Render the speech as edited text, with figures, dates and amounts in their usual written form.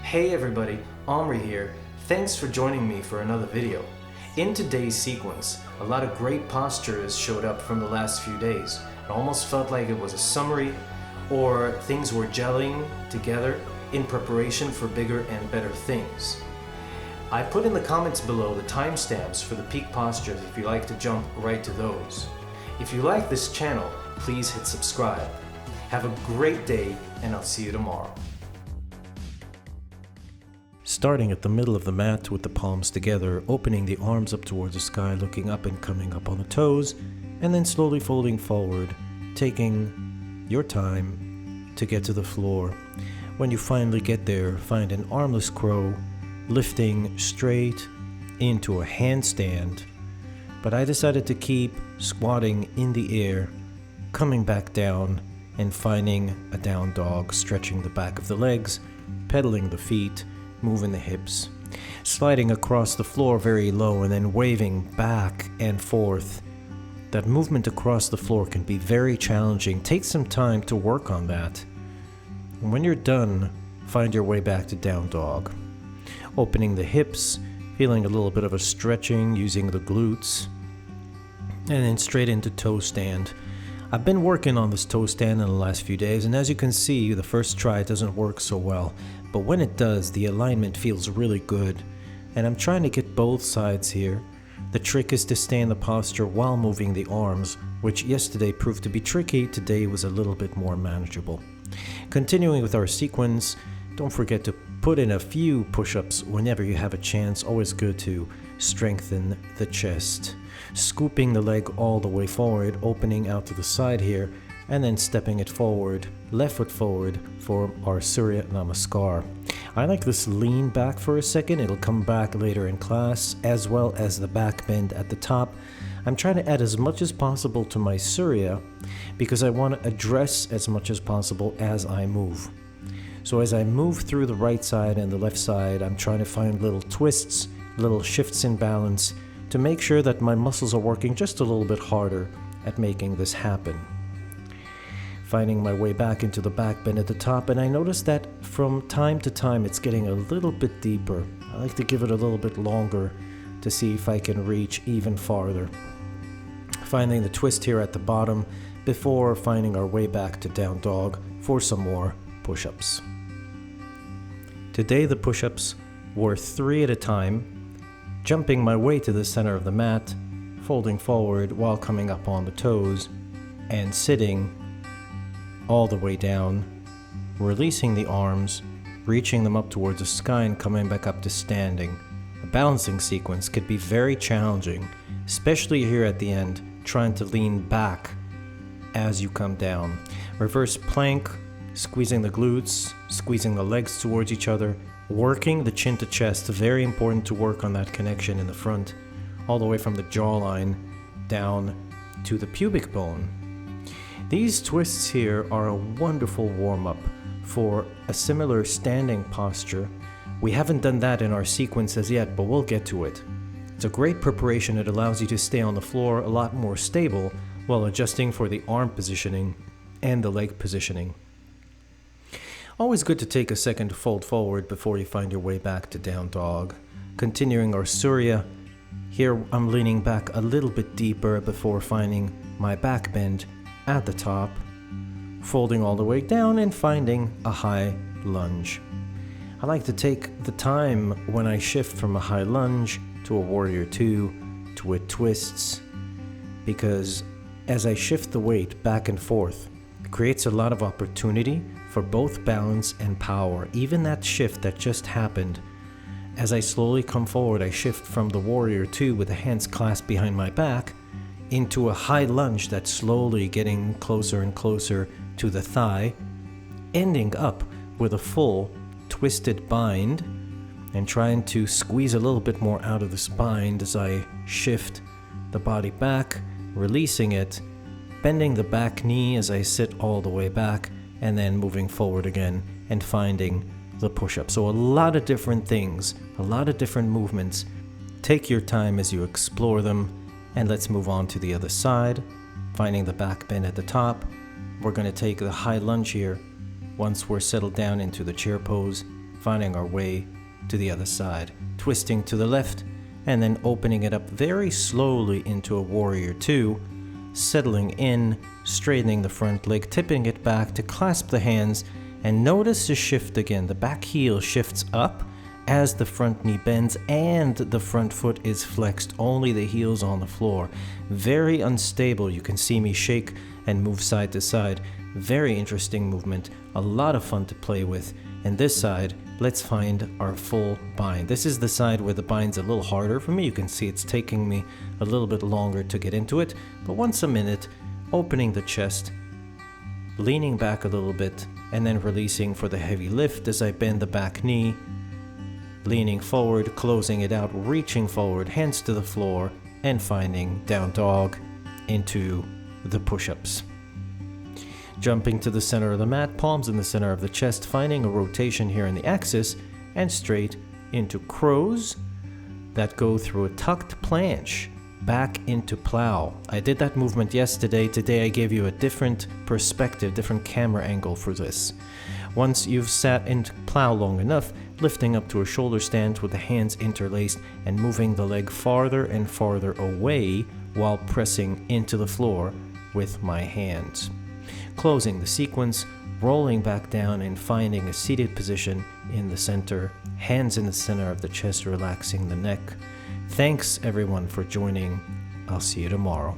Hey everybody, Omri here. Thanks for joining me for another video. In today's sequence, a lot of great postures showed up from the last few days. It almost felt like it was a summary, or things were gelling together in preparation for bigger and better things. I put in the comments below the timestamps for the peak postures if you like to jump right to those. If you like this channel, please hit subscribe. Have a great day, and I'll see you tomorrow. Starting at the middle of the mat with the palms together, opening the arms up towards the sky, looking up and coming up on the toes, and then slowly folding forward, taking your time to get to the floor. When you finally get there, find an armless crow, lifting straight into a handstand. But I decided to keep squatting in the air, coming back down, and finding a down dog, stretching the back of the legs, pedaling the feet, moving the hips, sliding across the floor very low and then waving back and forth. That movement across the floor can be very challenging. Take some time to work on that. And when you're done, find your way back to down dog. Opening the hips, feeling a little bit of a stretching using the glutes, and then straight into toe stand. I've been working on this toe stand in the last few days, and as you can see, the first try doesn't work so well. But when it does, the alignment feels really good, and I'm trying to get both sides here. The trick is to stay in the posture while moving the arms, which yesterday proved to be tricky. Today was a little bit more manageable. Continuing with our sequence, don't forget to put in a few push-ups whenever you have a chance. Always good to strengthen the chest. Scooping the leg all the way forward, opening out to the side here, and then stepping it forward, left foot forward for our Surya Namaskar. I like this lean back for a second. It'll come back later in class, as well as the back bend at the top. I'm trying to add as much as possible to my Surya because I want to address as much as possible as I move. So as I move through the right side and the left side, I'm trying to find little twists, little shifts in balance to make sure that my muscles are working just a little bit harder at making this happen. Finding my way back into the back bend at the top, and I notice that from time to time it's getting a little bit deeper. I like to give it a little bit longer to see if I can reach even farther. Finding the twist here at the bottom before finding our way back to down dog for some more push-ups. Today the push-ups were 3 at a time, jumping my way to the center of the mat, folding forward while coming up on the toes, and sitting all the way down, releasing the arms, reaching them up towards the sky and coming back up to standing. A balancing sequence could be very challenging, especially here at the end, trying to lean back as you come down. Reverse plank, squeezing the glutes, squeezing the legs towards each other, working the chin to chest. Very important to work on that connection in the front, all the way from the jawline down to the pubic bone. These twists here are a wonderful warm-up for a similar standing posture. We haven't done that in our sequences yet, but we'll get to it. It's a great preparation. It allows you to stay on the floor a lot more stable while adjusting for the arm positioning and the leg positioning. Always good to take a second to fold forward before you find your way back to down dog. Continuing our Surya, here I'm leaning back a little bit deeper before finding my back bend at the top, folding all the way down and finding a high lunge. I like to take the time when I shift from a high lunge to a warrior two to a twists, because as I shift the weight back and forth, it creates a lot of opportunity for both balance and power. Even that shift that just happened, as I slowly come forward, I shift from the warrior two with the hands clasped behind my back into a high lunge that's slowly getting closer and closer to the thigh, ending up with a full twisted bind and trying to squeeze a little bit more out of the spine as I shift the body back, releasing it, bending the back knee as I sit all the way back, and then moving forward again and finding the push-up. So a lot of different things, a lot of different movements. Take your time as you explore them. And let's move on to the other side, finding the back bend at the top. We're going to take the high lunge here once we're settled down into the chair pose, finding our way to the other side, twisting to the left, and then opening it up very slowly into a warrior two, settling in, straightening the front leg, tipping it back to clasp the hands, and notice the shift again. The back heel shifts up as the front knee bends and the front foot is flexed, only the heel's on the floor. Very unstable. You can see me shake and move side to side. Very interesting movement, a lot of fun to play with. And this side, let's find our full bind. This is the side where the bind's a little harder for me. You can see it's taking me a little bit longer to get into it, but once a minute, opening the chest, leaning back a little bit, and then releasing for the heavy lift as I bend the back knee, leaning forward, closing it out, reaching forward, hands to the floor, and finding down dog into the push-ups. Jumping to the center of the mat, palms in the center of the chest, finding a rotation here in the axis, and straight into crows that go through a tucked planche, back into plow. I did that movement yesterday. Today I gave you a different perspective, different camera angle for this. Once you've sat into plow long enough, lifting up to a shoulder stand with the hands interlaced and moving the leg farther and farther away while pressing into the floor with my hands. Closing the sequence, rolling back down and finding a seated position in the center, hands in the center of the chest, relaxing the neck. Thanks everyone for joining. I'll see you tomorrow.